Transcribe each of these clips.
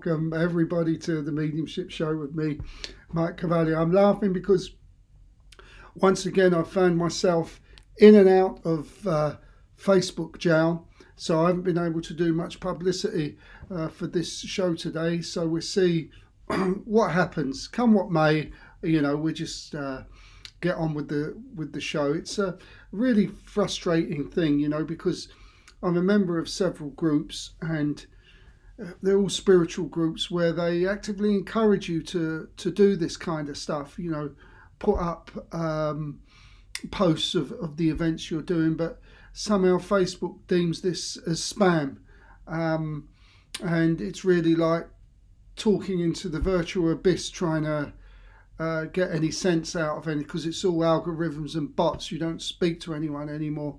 welcome everybody to the Mediumship Show with me, Mike Cavalli. I'm laughing because once again I found myself in and out of Facebook jail, so I haven't been able to do much publicity for this show today. So we'll see what happens, come what may. We just get on with the show. It's a really frustrating thing, because I'm a member of several groups, and they're all spiritual groups where they actively encourage you to do this kind of stuff, put up posts of the events you're doing, but somehow Facebook deems this as spam. And it's really like talking into the virtual abyss, trying to get any sense out of any, because it's all algorithms and bots. You don't speak to anyone anymore.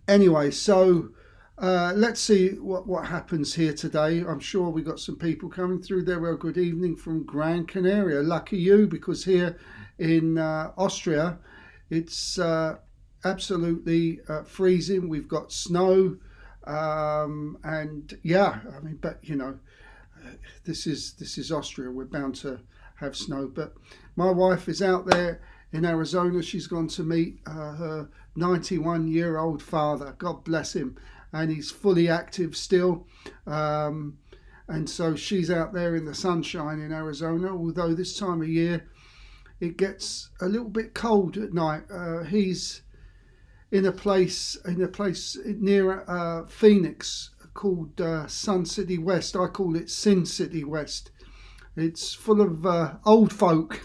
Anyway, so let's see what happens here today. I'm sure we got some people coming through there. Well, good evening from Gran Canaria. Lucky you, because here in Austria, it's absolutely freezing. We've got snow, and yeah, I mean, but this is Austria. We're bound to have snow. But my wife is out there in Arizona. She's gone to meet her 91-year-old father. God bless him. And he's fully active still. And so she's out there in the sunshine in Arizona, although this time of year it gets a little bit cold at night. He's in a place near Phoenix called Sun City West. I call it Sin City West. It's full of old folk.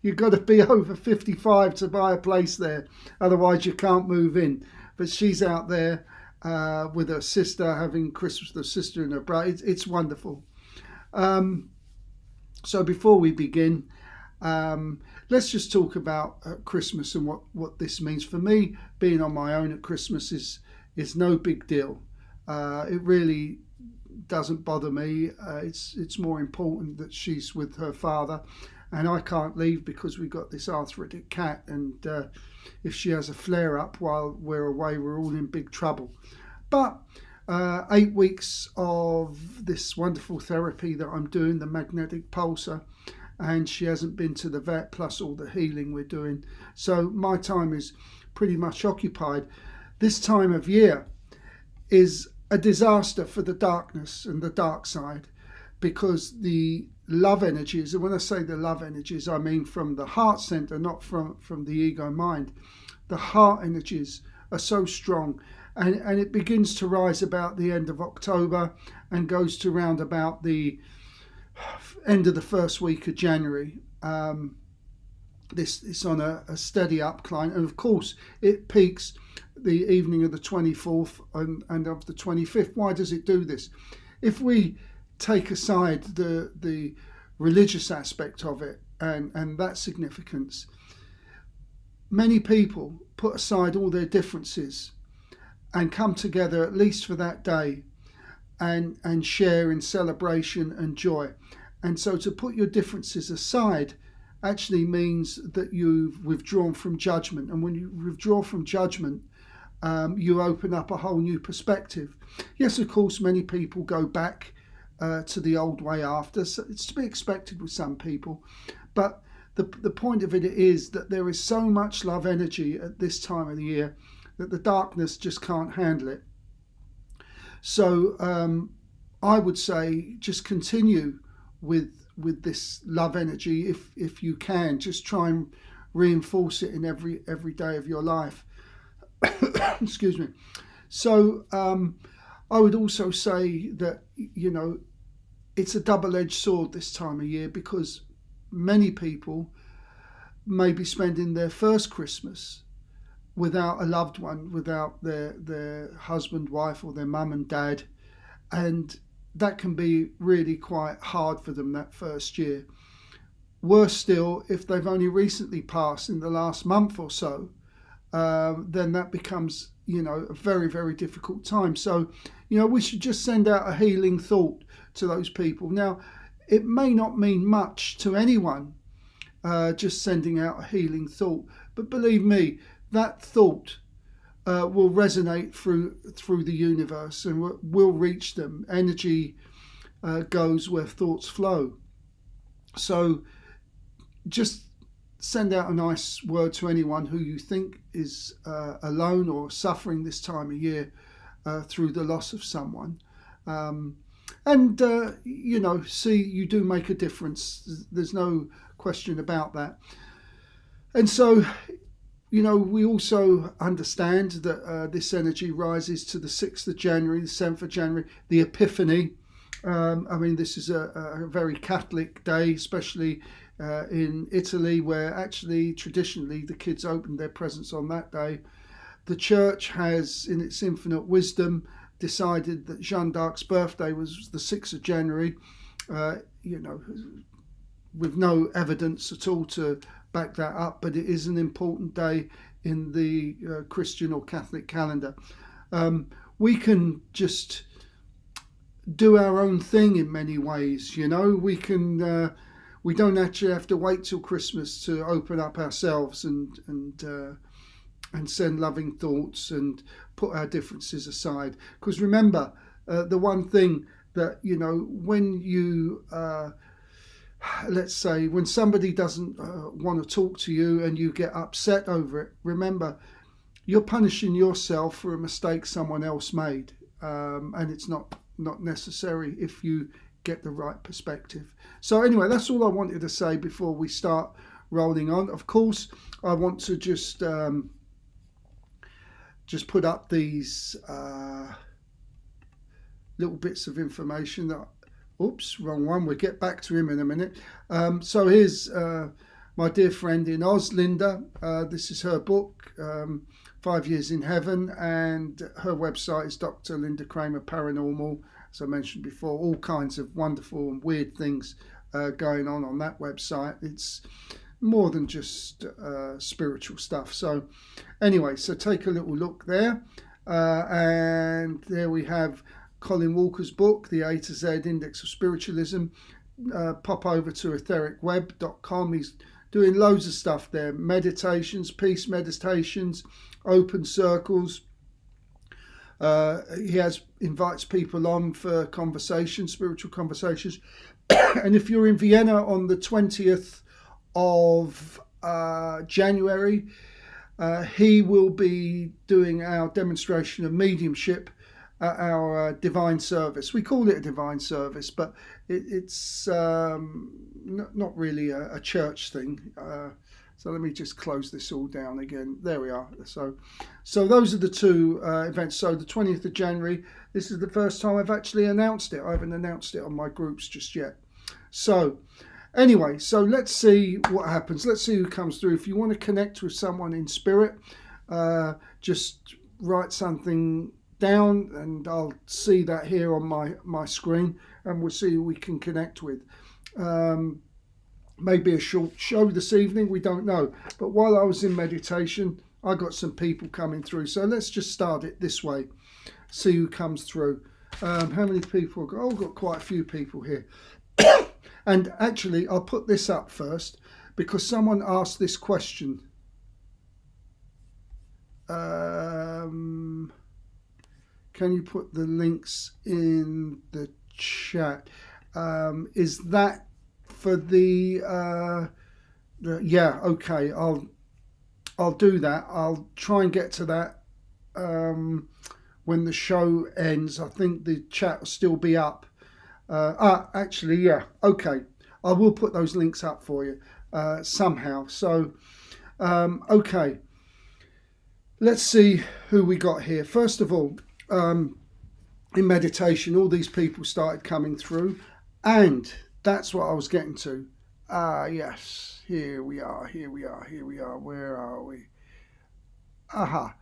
You've got to be over 55 to buy a place there, otherwise you can't move in. But she's out there with her sister, having Christmas with her sister and her brother. It's wonderful. So before we begin, let's just talk about Christmas and what this means. For me, being on my own at Christmas is no big deal. It really doesn't bother me. It's more important that she's with her father, and I can't leave because we've got this arthritic cat, and if she has a flare-up while we're away, we're all in big trouble. But 8 weeks of this wonderful therapy that I'm doing, the magnetic pulsar, and she hasn't been to the vet, plus all the healing we're doing. So my time is pretty much occupied. This time of year is a disaster for the darkness and the dark side, because the love energies, and when I say the love energies, I mean from the heart center, not from the ego mind. The heart energies are so strong, and it begins to rise about the end of October and goes to round about the end of the first week of January. It's on a steady upcline, and of course it peaks the evening of the 24th and of the 25th. Why does it do this? If we take aside the religious aspect of it and that significance, many people put aside all their differences and come together at least for that day and share in celebration and joy. And so to put your differences aside actually means that you've withdrawn from judgment. And when you withdraw from judgment, you open up a whole new perspective. Yes, of course, many people go back to the old way after. So it's to be expected with some people. But the point of it is that there is so much love energy at this time of the year that the darkness just can't handle it. So I would say just continue with this love energy if you can. Just try and reinforce it in every day of your life. Excuse me. So I would also say that it's a double-edged sword this time of year, because many people may be spending their first Christmas without a loved one, without their husband, wife, or their mum and dad, and that can be really quite hard for them that first year. Worse still, if they've only recently passed in the last month or so, then that becomes a very, very difficult time. So we should just send out a healing thought to those people. Now, it may not mean much to anyone, just sending out a healing thought, but believe me, that thought will resonate through the universe and will reach them. Energy goes where thoughts flow. So just send out a nice word to anyone who you think is alone or suffering this time of year through the loss of someone. See, you do make a difference. There's no question about that. And so, we also understand that this energy rises to the 6th of January, the 7th of January, the Epiphany. This is a very Catholic day, especially in Italy, where actually traditionally the kids opened their presents on that day. The church has, in its infinite wisdom, decided that Jeanne d'Arc's birthday was the 6th of January, with no evidence at all to back that up, but it is an important day in the Christian or Catholic calendar. We can just do our own thing in many ways, we can we don't actually have to wait till Christmas to open up ourselves and send loving thoughts and put our differences aside. Because remember, the one thing that, when you, let's say, when somebody doesn't want to talk to you and you get upset over it, remember, you're punishing yourself for a mistake someone else made. And it's not necessary if you get the right perspective. So anyway, that's all I wanted to say before we start rolling on. Of course, I want to just put up these little bits of information that, oops, wrong one. We'll get back to him in a minute. So here's my dear friend in Oz, Linda. This is her book, 5 Years in Heaven, and her website is Dr. Linda Kramer Paranormal. As I mentioned before, all kinds of wonderful and weird things going on that website. It's more than just spiritual stuff. So anyway, so take a little look there. And there we have Colin Walker's book, The A to Z Index of Spiritualism. Pop over to ethericweb.com. He's doing loads of stuff there. Meditations, peace meditations, open circles. He invites people on for conversations, spiritual conversations. And if you're in Vienna on the 20th of January, he will be doing our demonstration of mediumship at our divine service. We call it a divine service, but it's not really a church thing. So let me just close this all down again. There we are. So those are the two events. So the 20th of January, this is the first time I've actually announced it. I haven't announced it on my groups just yet. So anyway, so let's see what happens. Let's see who comes through. If you want to connect with someone in spirit, just write something down and I'll see that here on my screen, and we'll see who we can connect with. Maybe a short show this evening, we don't know. But while I was in meditation, I got some people coming through. So let's just start it this way. See who comes through. How many people? I've got quite a few people here. And actually, I'll put this up first because someone asked this question. Can you put the links in the chat? Is that for the yeah, okay, I'll do that. I'll try and get to that when the show ends. I think the chat will still be up. Actually, yeah, okay, I will put those links up for you somehow. So okay, let's see who we got here. First of all, in meditation, all these people started coming through, and that's what I was getting to. Yes, here we are. Where are we? Aha.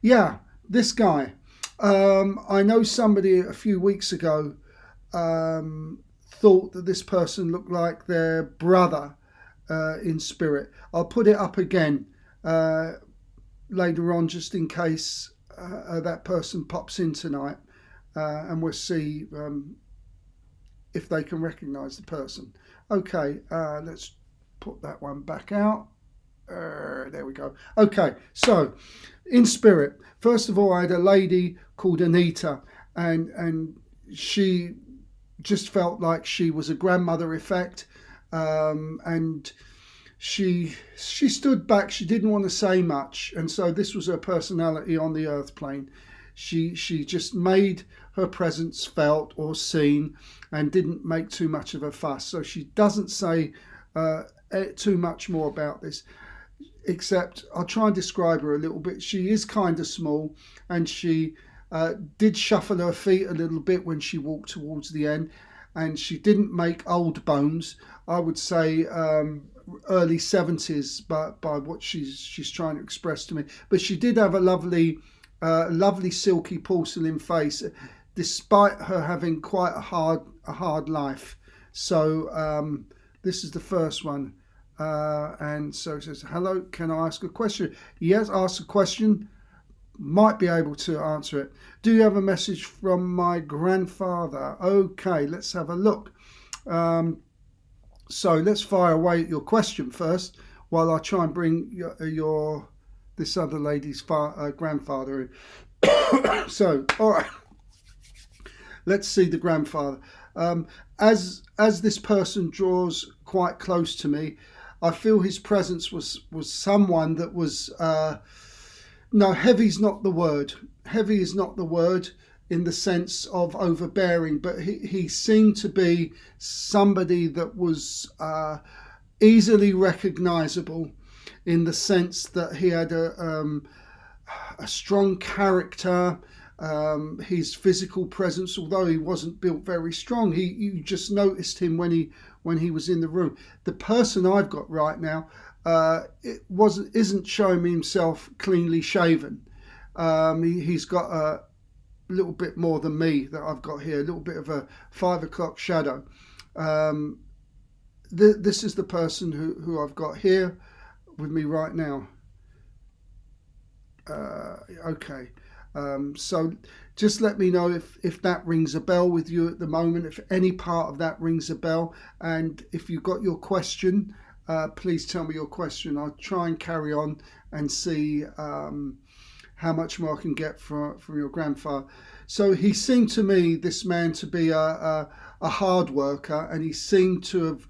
Yeah, this guy. I know somebody a few weeks ago thought that this person looked like their brother in spirit. I'll put it up again later on just in case that person pops in tonight, and we'll see if they can recognize the person. Okay, let's put that one back out. There we go. Okay, so in spirit, First of all, I had a lady called Anita, and she just felt like she was a grandmother effect, and she stood back. She didn't want to say much, and so this was her personality on the earth plane. She just made her presence felt or seen, and didn't make too much of a fuss. So she doesn't say too much more about this, except I'll try and describe her a little bit. She is kind of small, and she did shuffle her feet a little bit when she walked towards the end, and she didn't make old bones. I would say early 70s, by what she's trying to express to me. But she did have a lovely silky porcelain face, despite her having quite a hard life. So this is the first one. And so it says, hello, can I ask a question? Yes, ask a question. Might be able to answer it. Do you have a message from my grandfather? Okay, let's have a look. So let's fire away at your question first, while I try and bring this other lady's grandfather in. So, all right, let's see the grandfather. As this person draws quite close to me, I feel his presence was someone that was no, heavy's not the word. Heavy is not the word in the sense of overbearing, but he seemed to be somebody that was easily recognizable, in the sense that he had a strong character. His physical presence, although he wasn't built very strong, you just noticed him when he was in the room. The person I've got right now isn't showing me himself cleanly shaven. He's got a little bit more than me that I've got here, a little bit of a 5 o'clock shadow. This is the person who I've got here with me right now. Okay. So just let me know if that rings a bell with you at the moment, if any part of that rings a bell. And if you've got your question, please tell me your question. I'll try and carry on and see how much more I can get from your grandfather. So he seemed to me, this man, to be a hard worker, and he seemed to have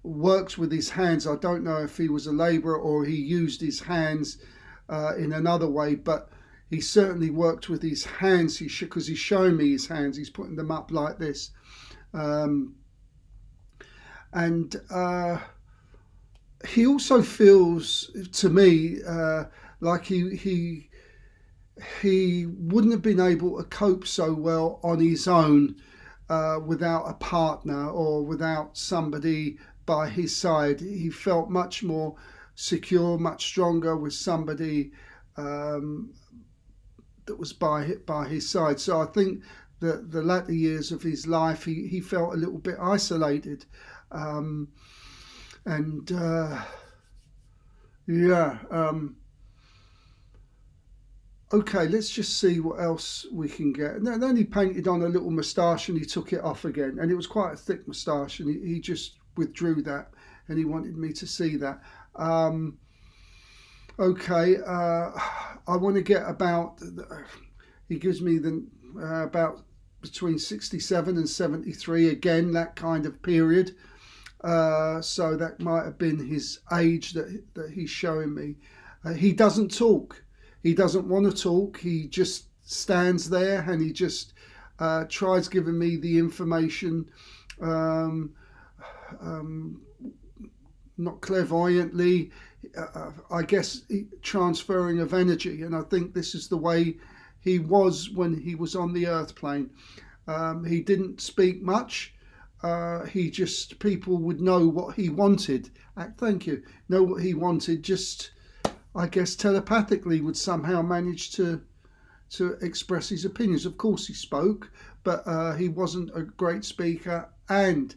worked with his hands. I don't know if he was a labourer or he used his hands in another way, but he certainly worked with his hands. Because he's showing me his hands. He's putting them up like this. And he also feels to me like he wouldn't have been able to cope so well on his own without a partner or without somebody by his side. He felt much more secure, much stronger with somebody that was by his side. So I think that the latter years of his life, he felt a little bit isolated. Okay, let's just see what else we can get. And then he painted on a little moustache and he took it off again. And it was quite a thick moustache, and he just withdrew that, and he wanted me to see that. Okay, I want to get about, he gives me about between 67 and 73, again, that kind of period. So that might have been his age that he's showing me. He doesn't talk. He doesn't want to talk. He just stands there and he just tries giving me the information, not clairvoyantly, I guess, transferring of energy. And I think this is the way he was when he was on the earth plane. He didn't speak much. He just, people would know what he wanted. Thank you. Know what he wanted. Just, I guess, telepathically would somehow manage to express his opinions. Of course he spoke, but he wasn't a great speaker, and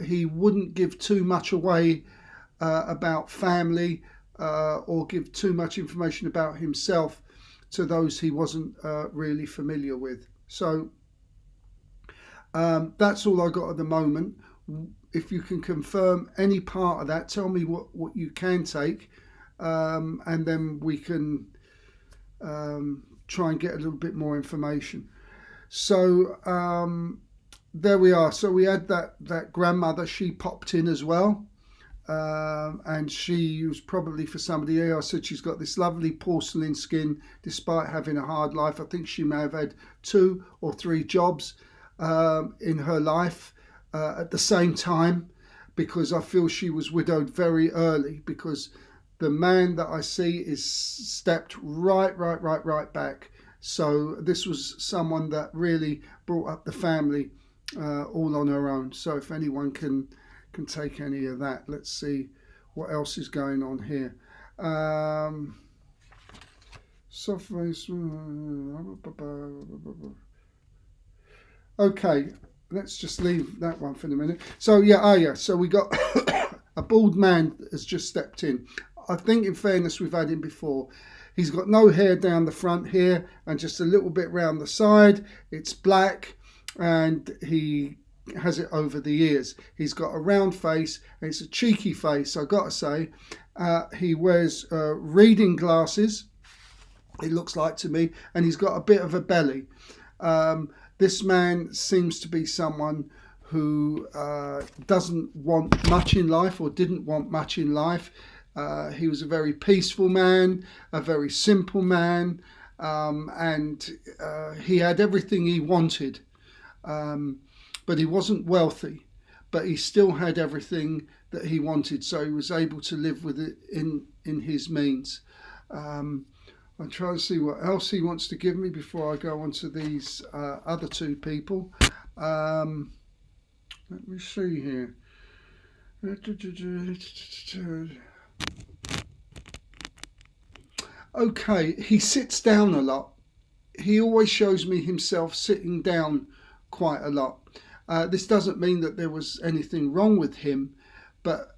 he wouldn't give too much away about family or give too much information about himself to those he wasn't really familiar with. So that's all I got at the moment. If you can confirm any part of that, tell me what you can take, and then we can try and get a little bit more information. So there we are. So we had that grandmother. She popped in as well. And she was probably for somebody else. I said she's got this lovely porcelain skin despite having a hard life. I think she may have had 2 or 3 jobs in her life at the same time, because I feel she was widowed very early, because the man that I see is stepped right back. So this was someone that really brought up the family all on her own. So if anyone can take any of that. Let's see what else is going on here. Okay, let's just leave that one for the minute. So so we got a bald man has just stepped in. I think in fairness we've had him before. He's got no hair down the front here and just a little bit round the side. It's black and he has it over the ears. He's got a round face and it's a cheeky face, I gotta say. He wears reading glasses, it looks like to me, and he's got a bit of a belly. This man seems to be someone who doesn't want much in life, or didn't want much in life. He was a very peaceful man, a very simple man, and he had everything he wanted. But he wasn't wealthy, but he still had everything that he wanted, so he was able to live with it in his means. I'm trying to see what else he wants to give me before I go on to these other 2 people. Let me see here. Okay, he sits down a lot. He always shows me himself sitting down quite a lot. This doesn't mean that there was anything wrong with him, but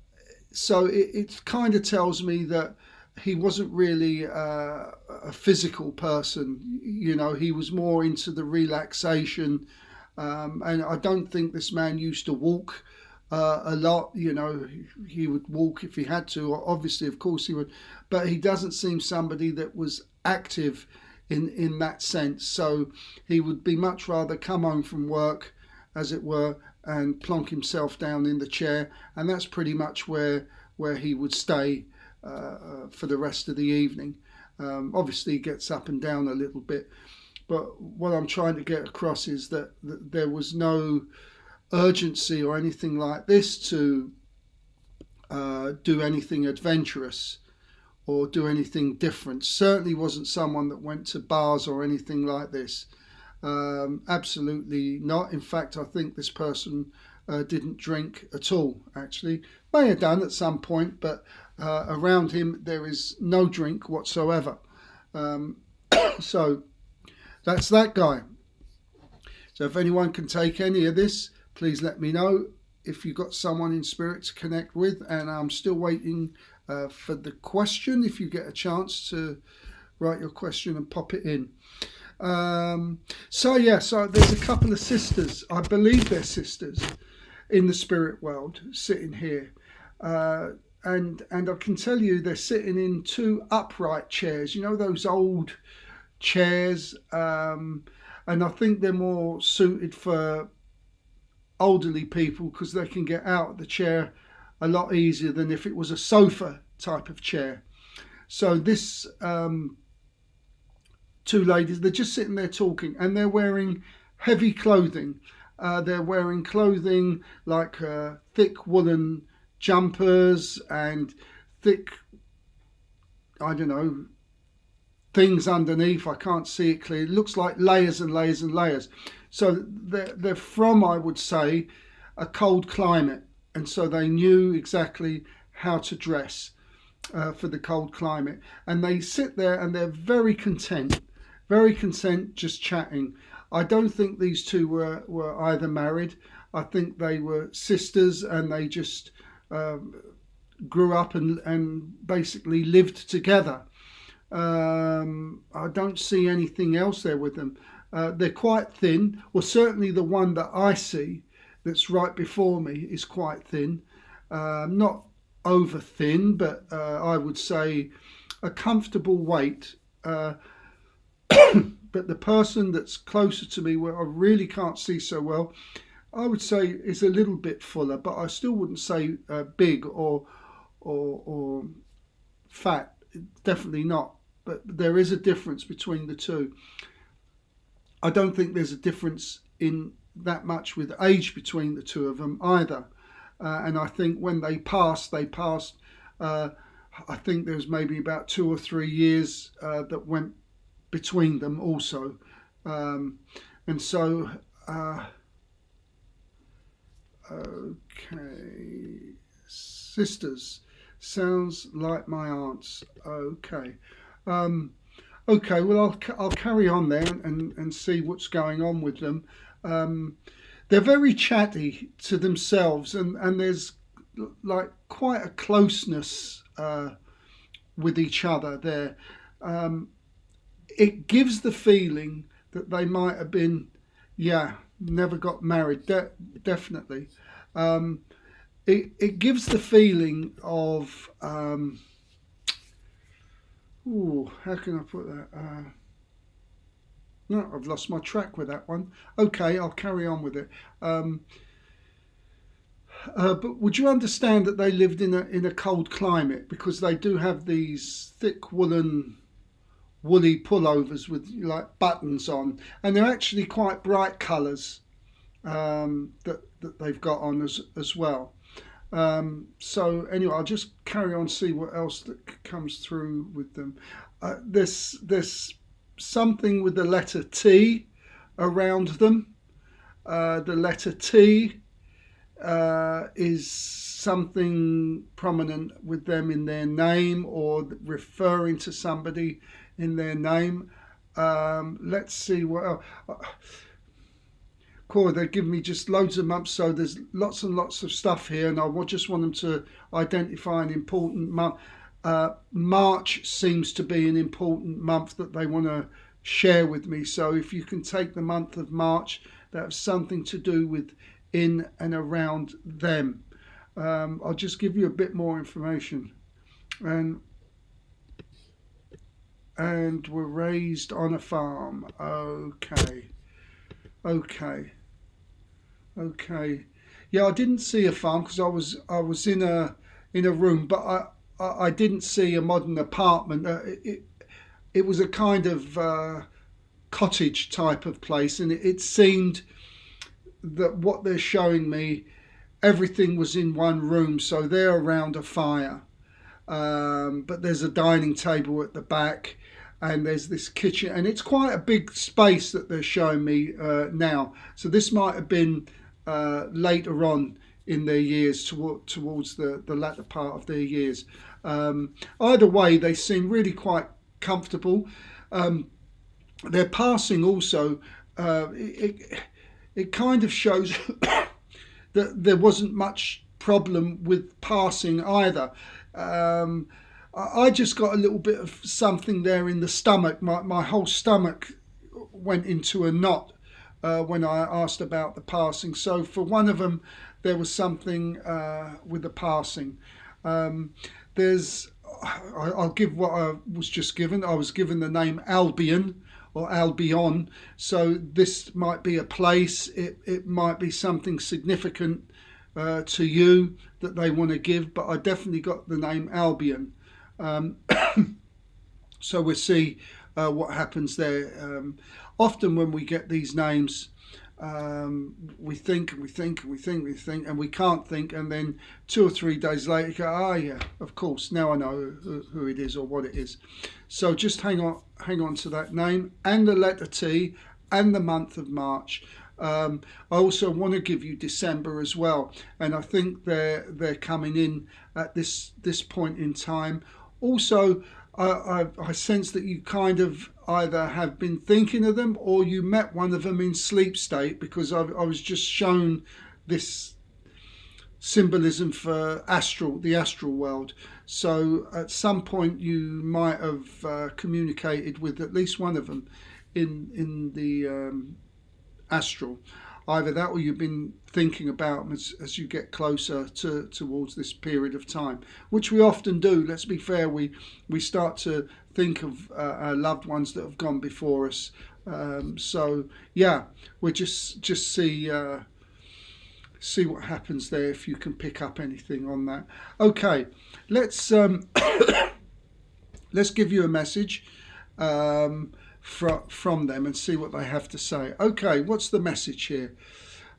so it kind of tells me that he wasn't really a physical person. You know, he was more into the relaxation, and I don't think this man used to walk a lot. You know, he would walk if he had to, obviously, of course he would, but he doesn't seem somebody that was active in that sense. So he would be much rather come home from work, as it were, and plonk himself down in the chair, and that's pretty much where he would stay for the rest of the evening. Obviously he gets up and down a little bit, but what I'm trying to get across is that there was no urgency or anything like this to do anything adventurous or do anything different. Certainly wasn't someone that went to bars or anything like this. Absolutely not. In fact, I think this person didn't drink at all, actually. May have done at some point, but around him there is no drink whatsoever. So that's that guy. So if anyone can take any of this, please let me know if you've got someone in spirit to connect with. And I'm still waiting for the question, if you get a chance to write your question and pop it in. So there's a couple of sisters, I believe they're sisters, in the spirit world sitting here, and I can tell you they're sitting in 2 upright chairs, you know, those old chairs, and I think they're more suited for elderly people because they can get out of the chair a lot easier than if it was a sofa type of chair. So this 2 ladies, they're just sitting there talking, and they're wearing heavy clothing. They're wearing clothing like thick woolen jumpers and thick, I don't know, things underneath. I can't see it clearly. It looks like layers and layers and layers. So they're from, I would say, a cold climate, and so they knew exactly how to dress for the cold climate. And they sit there and they're very content just chatting. I don't think these 2 were either married. I think they were sisters, and they just grew up and basically lived together. I don't see anything else there with them. They're quite thin, or certainly the one that I see that's right before me is quite thin. Not over thin, but I would say a comfortable weight. But the person that's closer to me, where I really can't see so well, I would say is a little bit fuller, but I still wouldn't say big or fat. Definitely not. But there is a difference between the two. I don't think there's a difference in that much with age between the two of them either. And I think when they passed. I think there was maybe about 2 or 3 years that went between them also. And so, okay, sisters, sounds like my aunts. Okay. Okay, well, I'll carry on there and see what's going on with them. They're very chatty to themselves, and there's like quite a closeness with each other there. It gives the feeling that they might have been, never got married, definitely. It gives the feeling of, how can I put that? No, I've lost my track with that one. Okay, I'll carry on with it. But would you understand that they lived in a cold climate, because they do have these thick woolly pullovers with like buttons on, and they're actually quite bright colours that they've got on as well. So anyway, I'll just carry on, see what else that comes through with them. There's something with the letter T around them. The letter T is something prominent with them in their name, or referring to somebody in their name. Let's see what else. Cool, they give me just loads of months, so there's lots and lots of stuff here, and I just want them to identify an important month. March seems to be an important month that they want to share with me, so if you can take the month of March, that has something to do with in and around them. I'll just give you a bit more information. And were raised on a farm. Okay. Yeah, I didn't see a farm because I was in a room, but I didn't see a modern apartment. It was a kind of cottage type of place, and it seemed that what they're showing me, everything was in one room. So they're around a fire, but there's a dining table at the back, and there's this kitchen, and it's quite a big space that they're showing me now. So this might have been later on in their years, towards the latter part of their years. Either way, they seem really quite comfortable. Their passing also, it kind of shows that there wasn't much problem with passing either. I just got a little bit of something there in the stomach. My whole stomach went into a knot when I asked about the passing. So for one of them, there was something with the passing. I'll give what I was just given. I was given the name Albion or Albion. So this might be a place. It might be something significant to you that they want to give, but I definitely got the name Albion. So we'll see what happens there. Often when we get these names, we think and we think and we think and we think, and we can't think, and then 2 or 3 days later you go, yeah, of course, now I know who it is or what it is. So just hang on to that name and the letter T and the month of March. I also want to give you December as well, and I think they're coming in at this point in time. Also, I sense that you kind of either have been thinking of them, or you met one of them in sleep state, because I was just shown this symbolism for the astral world. So at some point you might have communicated with at least one of them in the astral. either that or you've been thinking about them as you get closer towards this period of time, which we often do. Let's be fair, we start to think of our loved ones that have gone before us. So yeah, we'll just see what happens there, if you can pick up anything on that. Okay, let's let's give you a message from them and see what they have to say. Okay, what's the message here?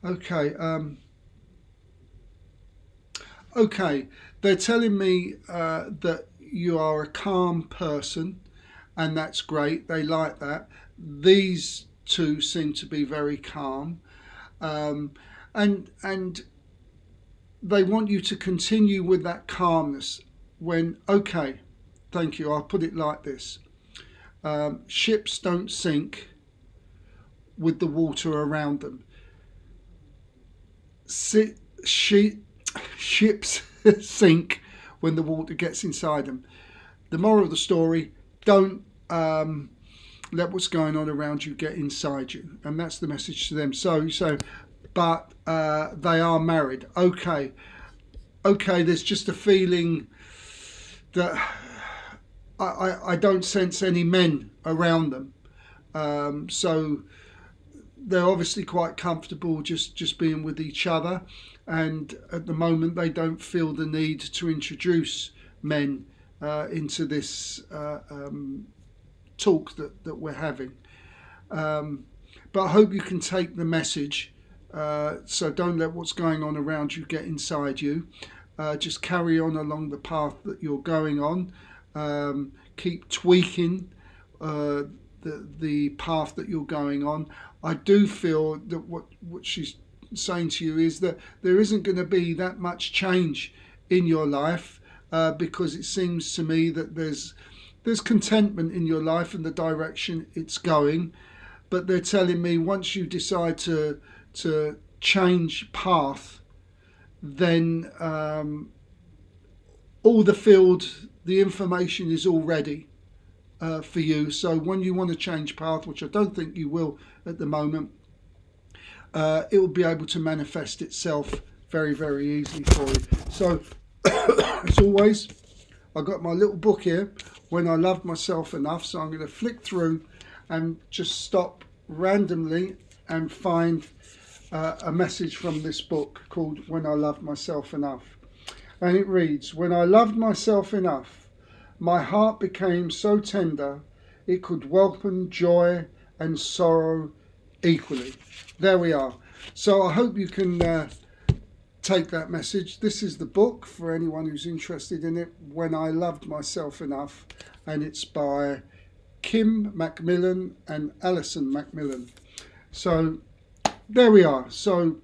Okay, okay, they're telling me that you are a calm person, and that's great. They like that. These two seem to be very calm, and they want you to continue with that calmness. When okay, thank you. I'll put it like this: ships don't sink with the water around them. Ships sink when the water gets inside them. The moral of the story: don't let what's going on around you get inside you, and that's the message to them. So but they are married. Okay, there's just a feeling that I don't sense any men around them, so they're obviously quite comfortable just being with each other, and at the moment they don't feel the need to introduce men into this talk that we're having. But I hope you can take the message. So don't let what's going on around you get inside you. Just carry on along the path that you're going on. Keep tweaking the path that you're going on. I do feel that what she's saying to you is that there isn't going to be that much change in your life, because it seems to me that there's contentment in your life and the direction it's going. But they're telling me once you decide to change path, then all the information is all ready for you. So when you want to change path, which I don't think you will at the moment, it will be able to manifest itself very, very easily for you. So as always, I've got my little book here, When I Loved Myself Enough. So I'm going to flick through and just stop randomly and find a message from this book called When I Loved Myself Enough. And it reads: when I loved myself enough, my heart became so tender it could welcome joy and sorrow equally. There we are. So I hope you can take that message. This is the book for anyone who's interested in it, When I Loved Myself Enough, and it's by Kim Macmillan and Alison Macmillan. So there we are. So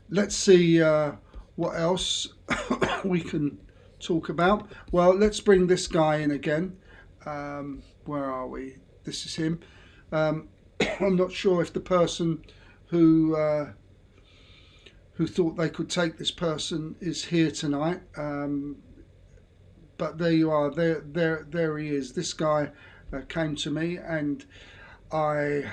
let's see what else we can talk about. Well, let's bring this guy in again. Where are we? This is him. I'm not sure if the person who thought they could take this person is here tonight, but there you are. There he is. This guy came to me, and I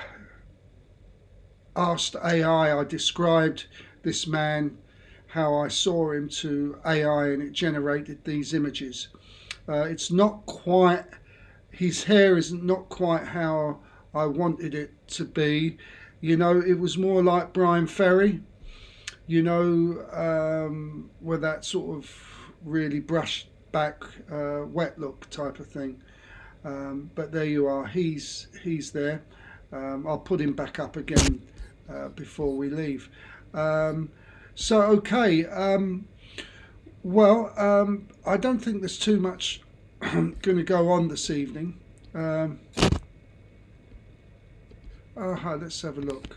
asked AI. I described this man, how I saw him, to AI, and it generated these images. It's not quite, his hair isn't not quite how I wanted it to be. You know, it was more like Brian Ferry, you know, with that sort of really brushed back, wet look type of thing. But there you are, he's there. I'll put him back up again before we leave. So okay, well, I don't think there's too much going to go on this evening. Let's have a look.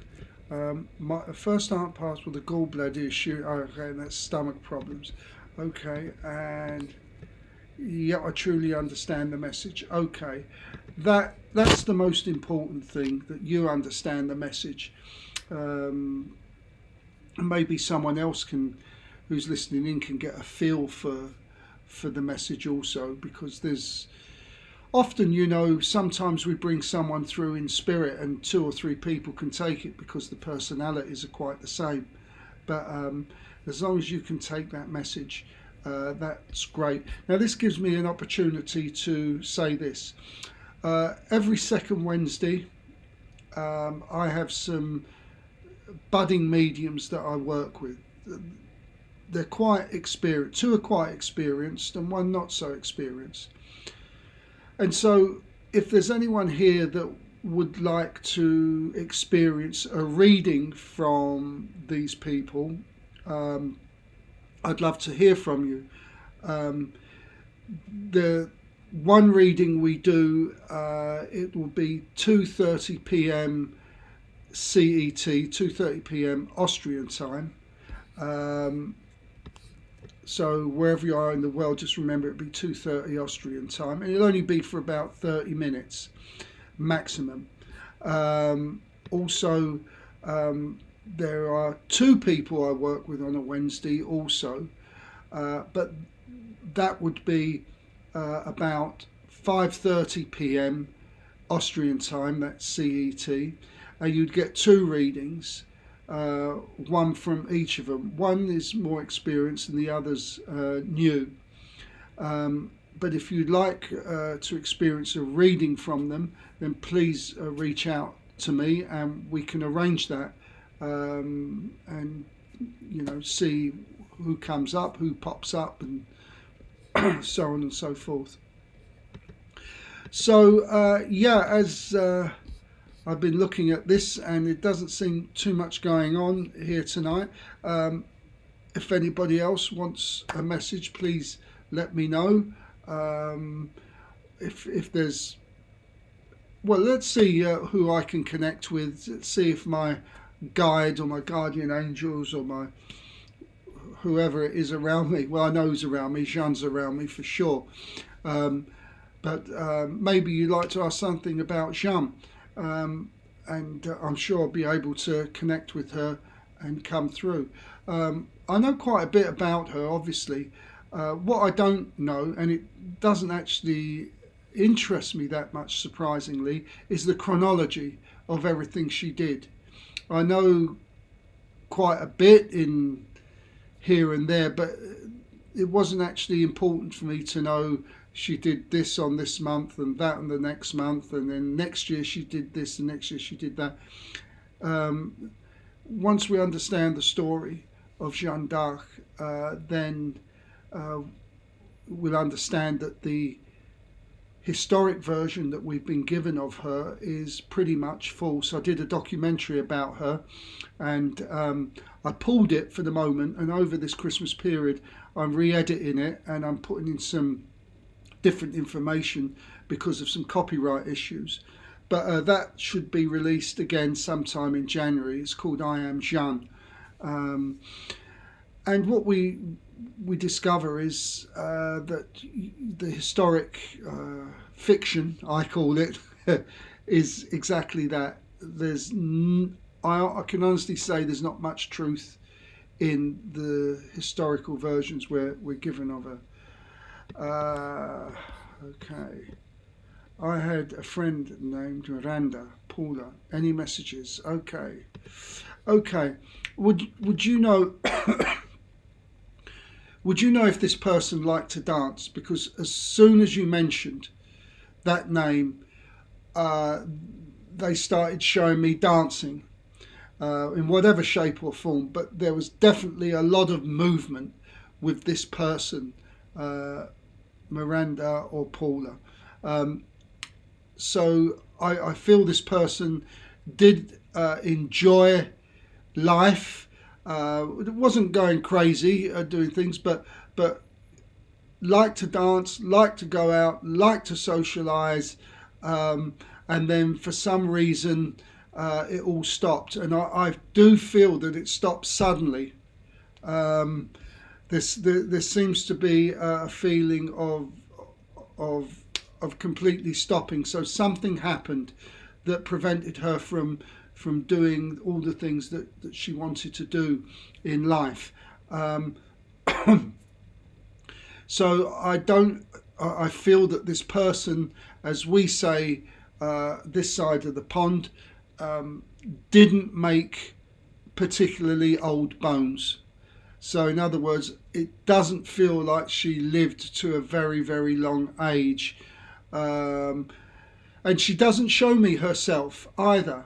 My first aunt passed with a gallbladder issue. Okay, that's stomach problems. Okay, and yeah, I truly understand the message. Okay, that's the most important thing, that you understand the message. Maybe someone else who's listening in can get a feel for the message also, because often, you know, sometimes we bring someone through in spirit and 2 or 3 people can take it because the personalities are quite the same. But as long as you can take that message, that's great. Now, this gives me an opportunity to say this. Every second Wednesday, I have some budding mediums that I work with. They're quite experienced. 2 are quite experienced and 1 not so experienced. And so if there's anyone here that would like to experience a reading from these people, I'd love to hear from you. The one reading we do, it will be 2:30 p.m. CET, 2:30 p.m. Austrian time. So wherever you are in the world, just remember it'll be 2:30 Austrian time, and it'll only be for about 30 minutes maximum. Also, there are 2 people I work with on a Wednesday also, but that would be about 5:30 p.m. Austrian time, that's CET, and you'd get 2 readings. 1 from each of them. 1 is more experienced and the other's new. But if you'd like to experience a reading from them, then please reach out to me and we can arrange that, and you know, see who comes up, who pops up, and so on and so forth. So yeah, as I've been looking at this and it doesn't seem too much going on here tonight. If anybody else wants a message, please let me know. If there's, well, let's see who I can connect with. Let's see if my guide or my guardian angels or my whoever it is around me, well, I know who's around me, Jean's around me for sure. But maybe you'd like to ask something about Jean. And I'm sure I'll be able to connect with her and come through. I know quite a bit about her, obviously. What I don't know, and it doesn't actually interest me that much, surprisingly, is the chronology of everything she did. I know quite a bit in here and there, but it wasn't actually important for me to know she did this on this month and that on the next month, and then next year she did this and next year she did that. Once we understand the story of Jeanne d'Arc, then we'll understand that the historic version that we've been given of her is pretty much false. I did a documentary about her, and I pulled it for the moment, and over this Christmas period I'm re-editing it and I'm putting in some different information because of some copyright issues. But that should be released again sometime in January. It's called I Am Jeanne. And what we discover is that the historic fiction, I call it, is exactly that. I can honestly say there's not much truth in the historical versions we're given of her. Okay. I had a friend named Miranda, Paula. Any messages? Okay. Would you know? Would you know if this person liked to dance? Because as soon as you mentioned that name, they started showing me dancing in whatever shape or form. But there was definitely a lot of movement with this person, Miranda or Paula. So I feel this person did enjoy life. It wasn't going crazy doing things, but liked to dance, liked to go out, liked to socialise, and then for some reason it all stopped. And I do feel that it stopped suddenly. There seems to be a feeling of completely stopping. So something happened that prevented her from doing all the things that she wanted to do in life. So I don't I feel that this person, as we say, this side of the pond, didn't make particularly old bones. So in other words, it doesn't feel like she lived to a very, very long age. And she doesn't show me herself either.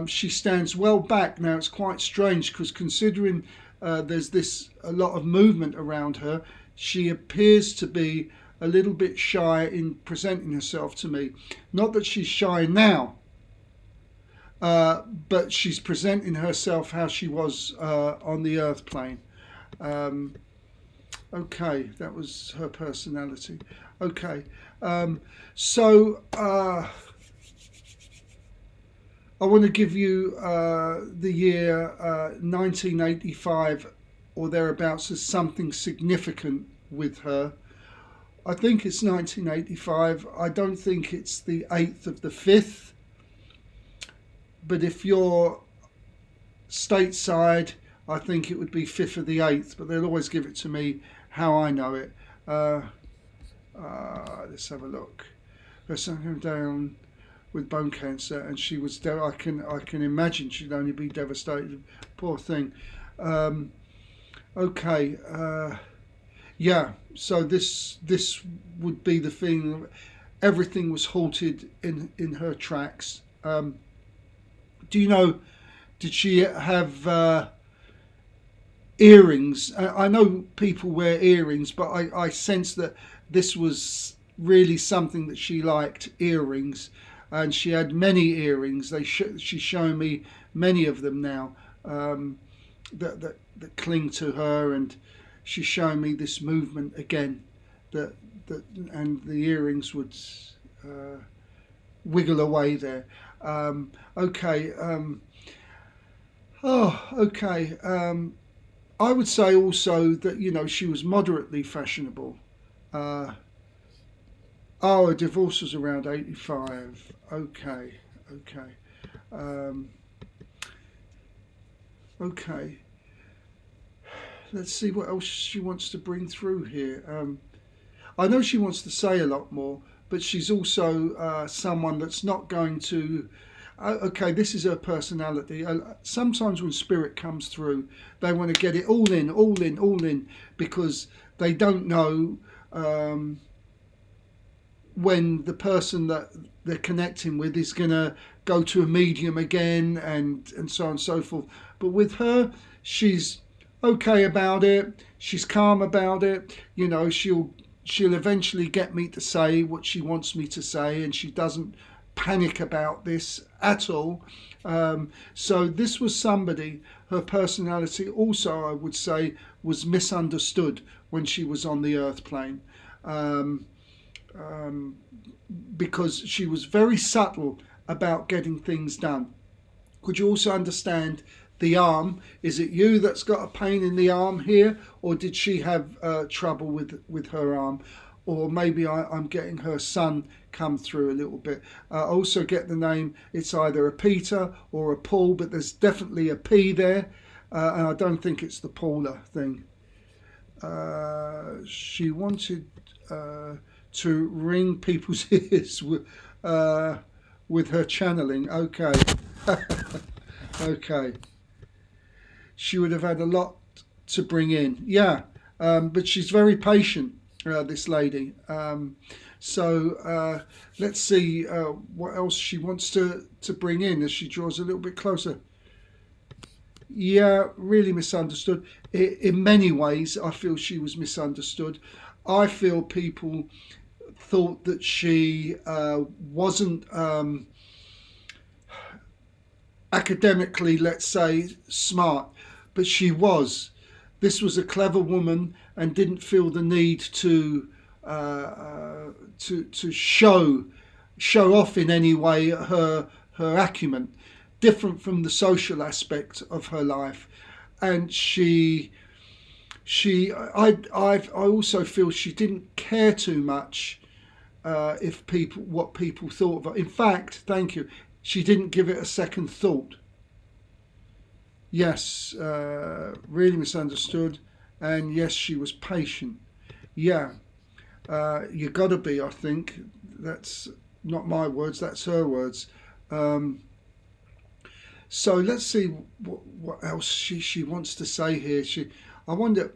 She stands well back. Now it's quite strange because considering there's a lot of movement around her, she appears to be a little bit shy in presenting herself to me. Not that she's shy now, but she's presenting herself how she was on the earth plane. Okay, that was her personality. Okay, so I want to give you the year 1985 or thereabouts as something significant with her. I think it's 1985. I don't think it's the 8th of the 5th. But if you're stateside, I think it would be 5th of the 8th. But they'll always give it to me how I know it. Let's have a look. Her son came down with bone cancer, and she was. I can imagine she'd only be devastated. Poor thing. Okay. Yeah. So this would be the thing. Everything was halted in her tracks. Do you know? Did she have earrings? I know people wear earrings, but I sense that this was really something that she liked, earrings. And she had many earrings. She's showing me many of them now that cling to her, and she's showing me this movement again. And the earrings would wiggle away there. Okay. Okay. I would say also that she was moderately fashionable. Her divorce was around 85. Okay. Okay. Let's see what else she wants to bring through here. I know she wants to say a lot more, but she's also someone that's not going to... Okay, this is her personality. Sometimes when spirit comes through, they want to get it all in, because they don't know when the person that they're connecting with is going to go to a medium again, and so on and so forth. But with her, she's okay about it. She's calm about it. She'll eventually get me to say what she wants me to say, and she doesn't panic about this at all. So this was somebody, her personality also, I would say, was misunderstood when she was on the earth plane. Because she was very subtle about getting things done. Could you also understand the arm? Is it you that's got a pain in the arm here, or did she have trouble with her arm? Or maybe I'm getting her son come through a little bit. I also get the name, it's either a Peter or a Paul, but there's definitely a P there, and I don't think it's the Paula thing. She wanted to ring people's ears with her channeling. Okay. Okay. She would have had a lot to bring in. Yeah, but she's very patient, this lady. So let's see what else she wants to bring in as she draws a little bit closer. Yeah, really misunderstood. In many ways, I feel she was misunderstood. I feel people thought that she wasn't academically, let's say, smart, but she was. This was a clever woman and didn't feel the need to show off in any way her acumen, different from the social aspect of her life. And I also feel she didn't care too much what people thought of her. In fact, thank you, she didn't give it a second thought. Yes, really misunderstood, and yes, she was patient. Yeah. You got to be, I think. That's not my words, that's her words. So let's see what else she wants to say here. I wonder,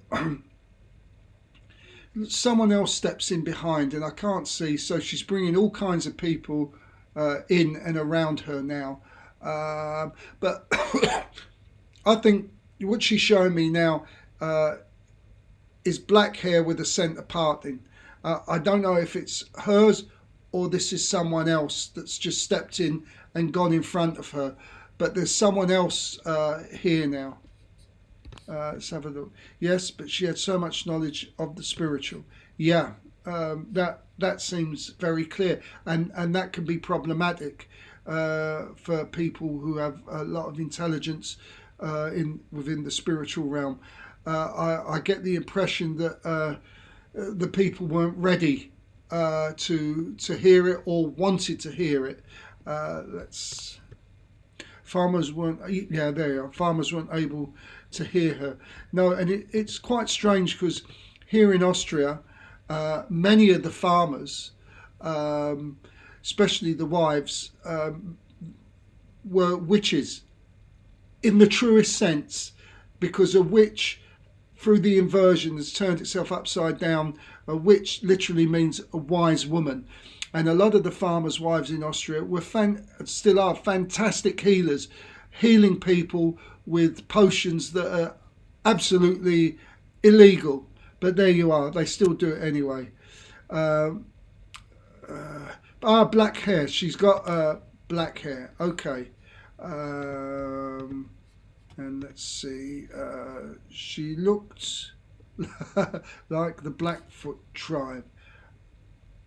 someone else steps in behind and I can't see, so she's bringing all kinds of people in and around her now. But I think what she's showing me now is black hair with a centre parting. I don't know if it's hers or this is someone else that's just stepped in and gone in front of her. But there's someone else here now. Let's have a look. Yes, but she had so much knowledge of the spiritual. Yeah, that seems very clear, and that can be problematic for people who have a lot of intelligence within the spiritual realm. I get the impression that the people weren't ready to hear it or wanted to hear it. Farmers weren't. Yeah, there you are. Farmers weren't able to hear her. No, and it's quite strange because here in Austria, many of the farmers, especially the wives, were witches in the truest sense, because a witch through the inversion has turned itself upside down. A witch literally means a wise woman. And a lot of the farmers' wives in Austria were still are fantastic healers, healing people with potions that are absolutely illegal. But there you are, they still do it anyway. Black hair. She's got black hair. Okay. And let's see. She looked like the Blackfoot tribe.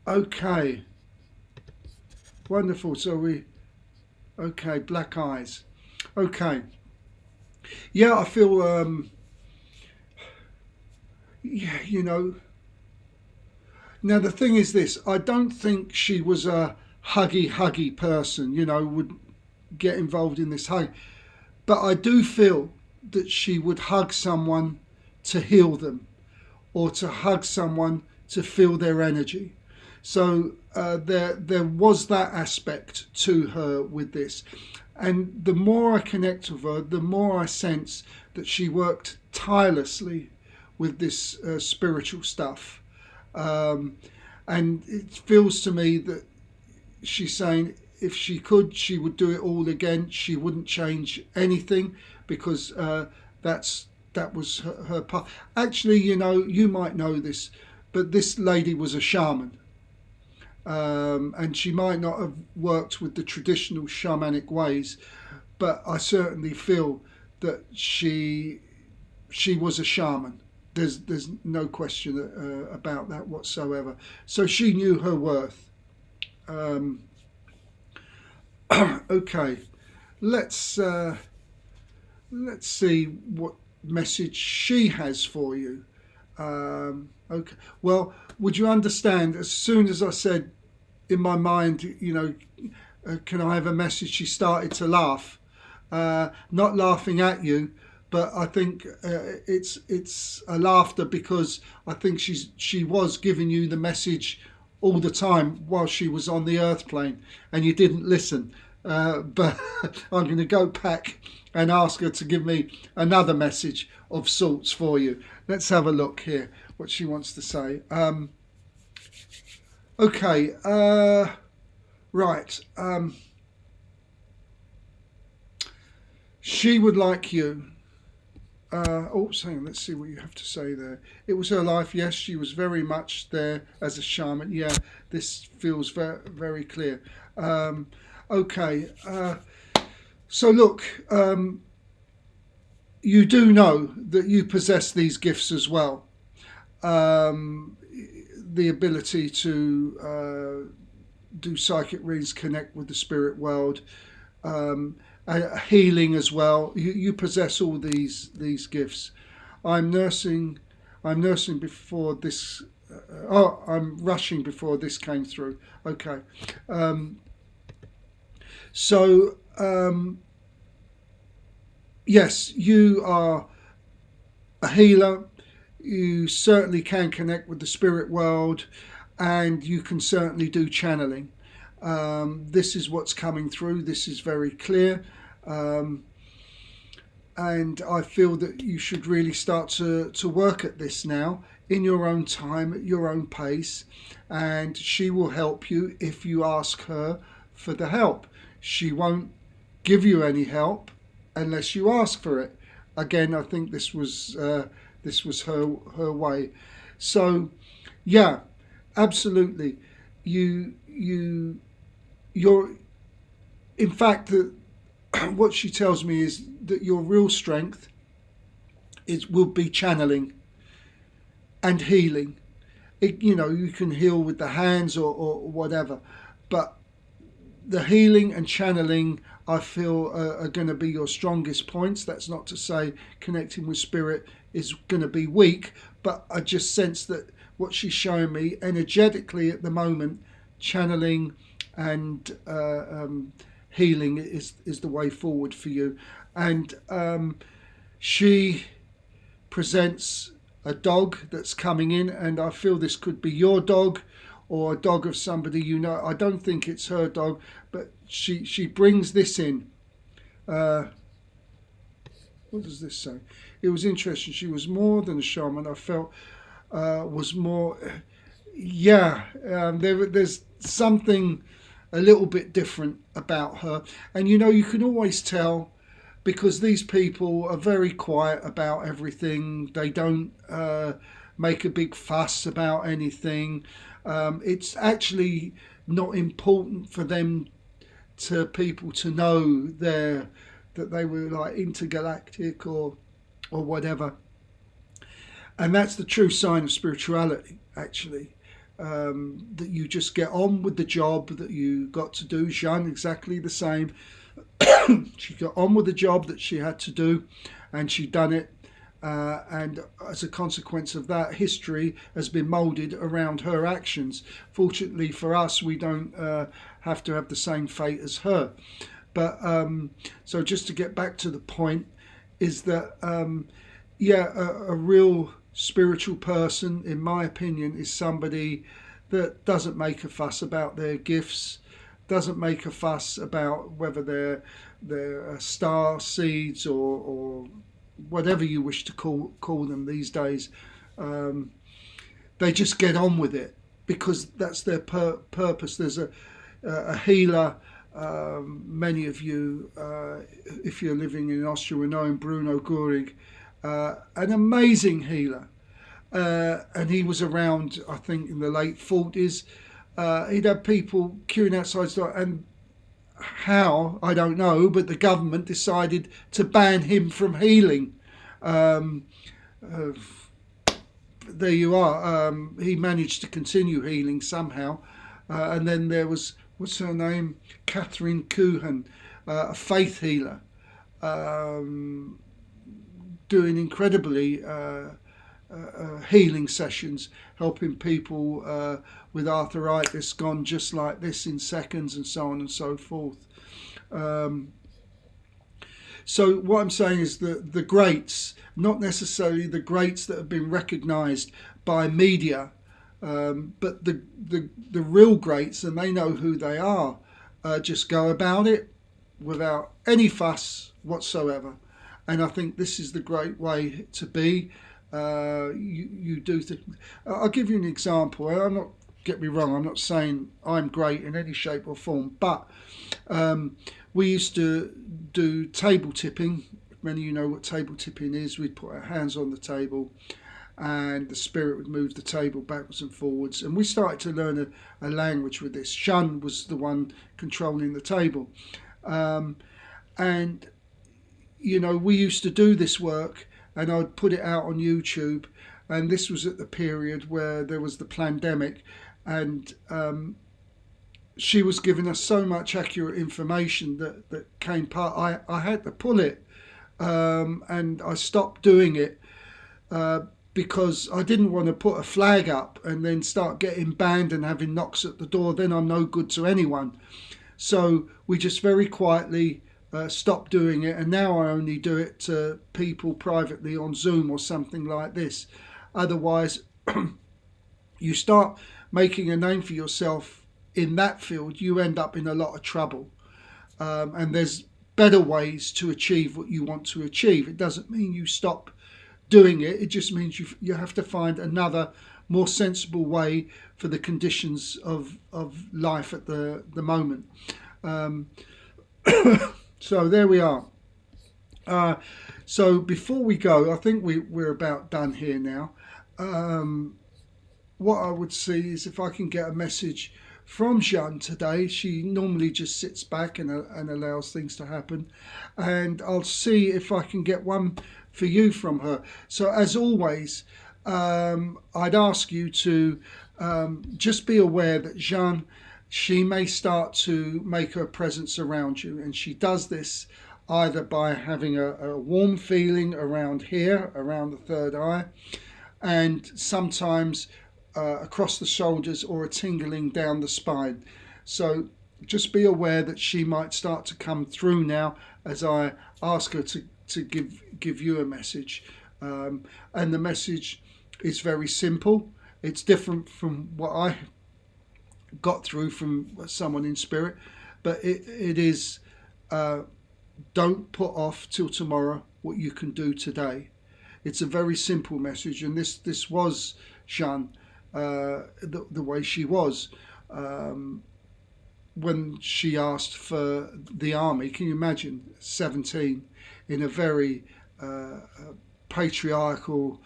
Okay. Wonderful. So okay, black eyes. Okay. Yeah, I feel, yeah, you know. Now, the thing is this, I don't think she was a huggy person, you know, would get involved in this hug. But I do feel that she would hug someone to heal them or to hug someone to feel their energy. So there was that aspect to her with this. And the more I connect with her, the more I sense that she worked tirelessly with this spiritual stuff. And it feels to me that she's saying if she could, she would do it all again. She wouldn't change anything because that was her part. Actually, you know, you might know this, but this lady was a shaman. And she might not have worked with the traditional shamanic ways, but I certainly feel that she was a shaman. There's no question about that whatsoever. So she knew her worth. Okay, let's see what message she has for you. Okay, well, would you understand? As soon as I said in my mind, you know, can I have a message? She started to laugh, not laughing at you, but I think it's a laughter because I think she was giving you the message all the time while she was on the earth plane, and you didn't listen. But I'm going to go back and ask her to give me another message of sorts for you. Let's have a look here, what she wants to say. Okay, right. She would like you. Hang on, let's see what you have to say there. It was her life. Yes, she was very much there as a shaman. Yeah, this feels very, very clear. Okay, so look, you do know that you possess these gifts as well. The ability to do psychic readings, connect with the spirit world, healing as well. You possess all these gifts. I'm nursing before this. I'm rushing before this came through. Okay. So, yes, you are a healer. You certainly can connect with the spirit world. and you can certainly do channeling. This is what's coming through. This is very clear. And I feel that you should really start to work at this now in your own time, at your own pace, and she will help you if you ask her for the help. She won't give you any help unless you ask for it. Again, I think this was her way. So, yeah, absolutely. You're in fact that what she tells me is that your real strength will be channeling and healing. You can heal with the hands or whatever, but the healing and channeling, I feel, are going to be your strongest points. That's not to say connecting with spirit is going to be weak, but I just sense that what she's showing me energetically at the moment, channeling and healing is the way forward for you. And she presents a dog that's coming in, and I feel this could be your dog or a dog of somebody you know. I don't think it's her dog, but she brings this in. What does this say? It was interesting. She was more than a shaman. I felt was more. Yeah, there's something a little bit different about her, and you can always tell, because these people are very quiet about everything. They don't make a big fuss about anything. It's actually not important for them people to know that they were like intergalactic or whatever. And that's the true sign of spirituality, actually. That you just get on with the job that you got to do. Jeanne, exactly the same. She got on with the job that she had to do, and she done it. And as a consequence of that, history has been moulded around her actions. Fortunately for us, we don't have to have the same fate as her. But so just to get back to the point, is that a real spiritual person, in my opinion, is somebody that doesn't make a fuss about their gifts, doesn't make a fuss about whether they're star seeds or whatever you wish to call them these days. They just get on with it because that's their purpose. There's a healer. Many of you, if you're living in Austria, will know him, Bruno Gurig, an amazing healer. And he was around, I think, in the late 40s. He'd have people queuing outside, and how, I don't know, but the government decided to ban him from healing. There you are. He managed to continue healing somehow. And then there was, what's her name? Catherine Kuhan, a faith healer, doing incredibly healing sessions, helping people with arthritis gone just like this in seconds, and so on and so forth. So what I'm saying is that the greats, not necessarily the greats that have been recognised by media, but the real greats, and they know who they are, just go about it without any fuss whatsoever. And I think this is the great way to be. You do things. I'll give you an example. Get me wrong, I'm not saying I'm great in any shape or form, but we used to do table tipping. Many of you know what table tipping is. We'd put our hands on the table and the spirit would move the table backwards and forwards. And we started to learn a language with this. Shun was the one controlling the table. And, we used to do this work, and I'd put it out on YouTube. And this was at the period where there was the pandemic, and she was giving us so much accurate information that came part. I had to pull it, and I stopped doing it because I didn't want to put a flag up and then start getting banned and having knocks at the door. Then I'm no good to anyone. So we just very quietly stopped doing it, and now I only do it to people privately on Zoom or something like this. Otherwise, you start making a name for yourself in that field, you end up in a lot of trouble. And there's better ways to achieve what you want to achieve. It doesn't mean you stop doing it. It just means you have to find another more sensible way for the conditions of life at the moment. So there we are. So before we go, I think we're about done here now. What I would see is if I can get a message from Jeanne today. She normally just sits back and allows things to happen. And I'll see if I can get one for you from her. So as always, I'd ask you to just be aware that Jeanne, she may start to make her presence around you. And she does this either by having a warm feeling around here, around the third eye, and sometimes across the shoulders, or a tingling down the spine. So just be aware that she might start to come through now as I ask her to give you a message. And the message is very simple. It's different from what I got through from someone in spirit, but it is don't put off till tomorrow what you can do today. It's a very simple message, and this was Jeanne, the way she was when she asked for the army. Can you imagine 17 in a very patriarchal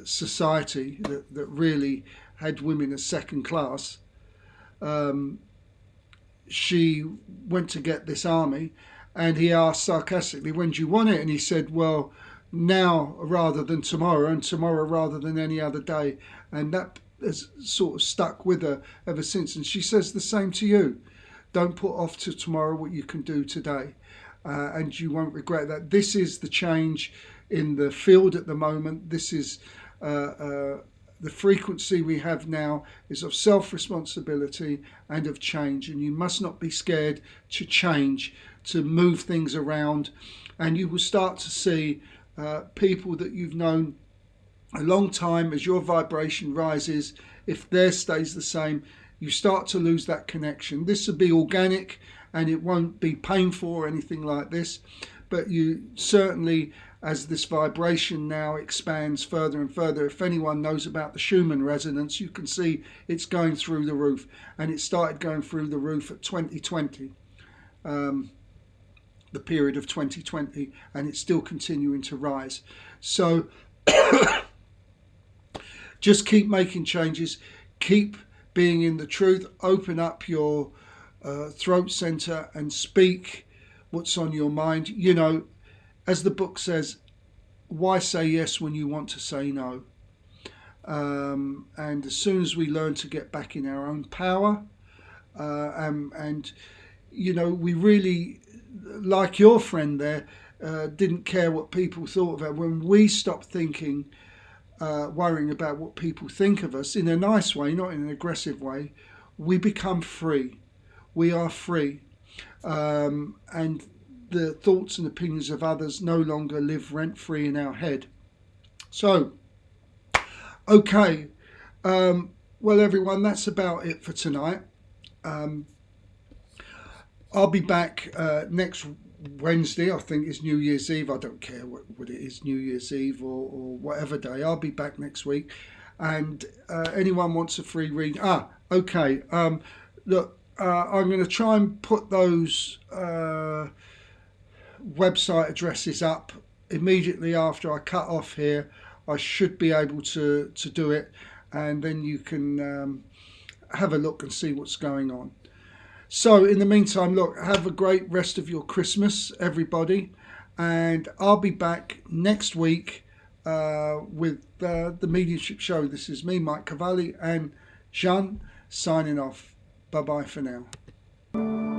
society that really had women as second class? She went to get this army, and he asked sarcastically, when do you want it? And he said, well, now rather than tomorrow, and tomorrow rather than any other day. And that has sort of stuck with her ever since. And she says the same to you. Don't put off to tomorrow what you can do today, and you won't regret that. This is the change in the field at the moment. This is the frequency we have now is of self-responsibility and of change, and you must not be scared to change, to move things around, and you will start to see people that you've known a long time. As your vibration rises, if theirs stays the same, you start to lose that connection. This will be organic, and it won't be painful or anything like this, but you certainly, as this vibration now expands further and further, if anyone knows about the Schumann resonance, you can see it's going through the roof, and it started going through the roof at 2020, the period of 2020, and it's still continuing to rise. So just keep making changes, keep being in the truth, open up your throat center and speak what's on your mind. You know, as the book says, why say yes when you want to say no? And as soon as we learn to get back in our own power, and you know, we really, like your friend there, didn't care what people thought of her. When we stop thinking, worrying about what people think of us in a nice way, not in an aggressive way, we become free. We are free. And the thoughts and opinions of others no longer live rent-free in our head. So, okay. Well, everyone, that's about it for tonight. I'll be back next Wednesday. I think it's New Year's Eve. I don't care what it is, New Year's Eve or whatever day. I'll be back next week. And anyone wants a free read? Okay. Look, I'm going to try and put those website addresses up immediately after I cut off here. I should be able to do it, and then you can have a look and see what's going on. So in the meantime, look, have a great rest of your Christmas, everybody, and I'll be back next week with the Mediumship Show. This is me, Mike Cavalli, and Jeanne, signing off. Bye-bye for now.